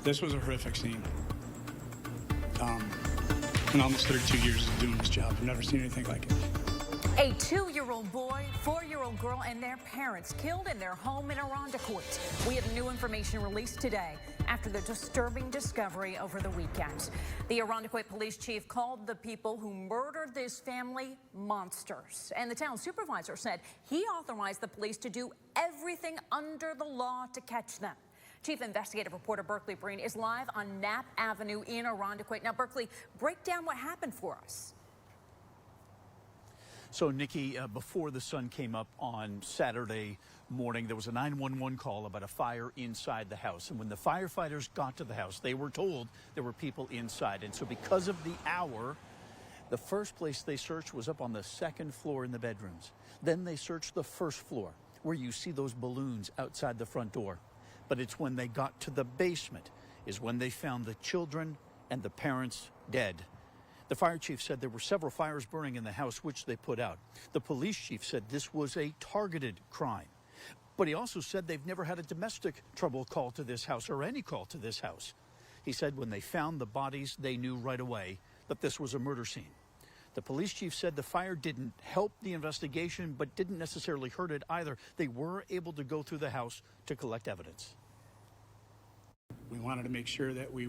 This was a horrific scene. In almost 32 years of doing this job, I've never seen anything like it. A 2-year-old boy, 4-year-old girl, and their parents killed in their home in Irondequoit. We have new information released today after the disturbing discovery over the weekend. The Irondequoit police chief called the people who murdered this family monsters. And the town supervisor said he authorized the police to do everything under the law to catch them. Chief investigative reporter Berkeley Breen is live on Knapp Avenue in Irondequoit. Now, Berkeley, break down what happened for us. So, Nikki, before the sun came up on Saturday morning, there was a 911 call about a fire inside the house. And when the firefighters got to the house, they were told there were people inside. And so because of the hour, the first place they searched was up on the second floor in the bedrooms. Then they searched the first floor, where you see those balloons outside the front door. But it's when they got to the basement is when they found the children and the parents dead. The fire chief said there were several fires burning in the house, which they put out. The police chief said this was a targeted crime. But he also said they've never had a domestic trouble call to this house or any call to this house. He said when they found the bodies, they knew right away that this was a murder scene. The police chief said the fire didn't help the investigation, but didn't necessarily hurt it either. They were able to go through the house to collect evidence. We wanted to make sure that we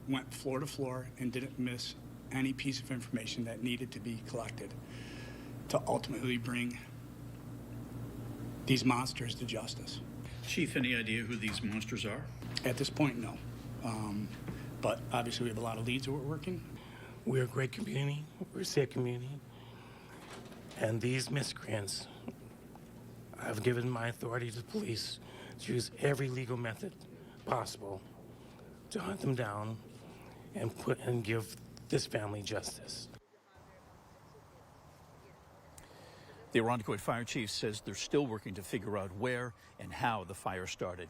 went floor to floor and didn't miss any piece of information that needed to be collected to ultimately bring these monsters to justice. Chief, any idea who these monsters are? At this point, no. But obviously we have a lot of leads that we're working. We're a great community. We're a safe community. And these miscreants, I've given my authority to the police to use every legal method possible to hunt them down and give this family justice. The Irondequoit fire chief says they're still working to figure out where and how the fire started.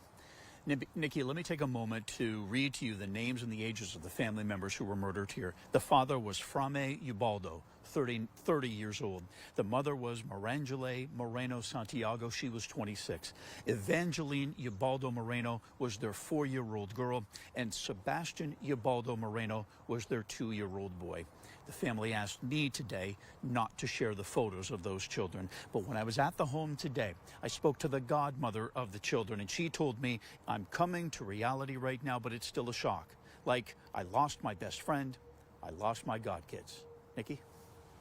Nikki, let me take a moment to read to you the names and the ages of the family members who were murdered here. The father was Fraime Ubaldo, 30 years old. The mother was Marangely Moreno-Santiago. She was 26. Evangeline Ubaldo-Moreno was their 4-year-old girl, and Sebastian Ubaldo-Moreno was their 2-year-old boy. The family asked me today not to share the photos of those children. But when I was at the home today, I spoke to the godmother of the children, and she told me, I'm coming to reality right now, but it's still a shock. Like, I lost my best friend, I lost my godkids. Nikki?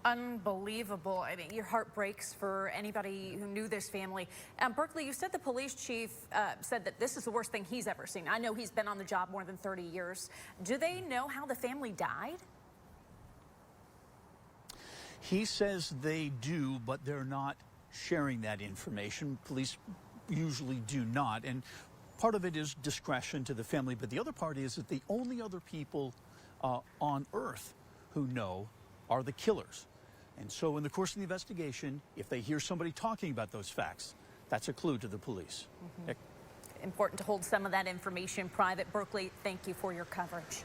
Unbelievable. I mean, your heart breaks for anybody who knew this family. Berkeley, you said the police chief said that this is the worst thing he's ever seen. I know he's been on the job more than 30 years. Do they know how the family died? He says they do, but they're not sharing that information. Police usually do not. And part of it is discretion to the family. But the other part is that the only other people on Earth who know are the killers. And so in the course of the investigation, if they hear somebody talking about those facts, that's a clue to the police. Important to hold some of that information private. Berkeley, thank you for your coverage.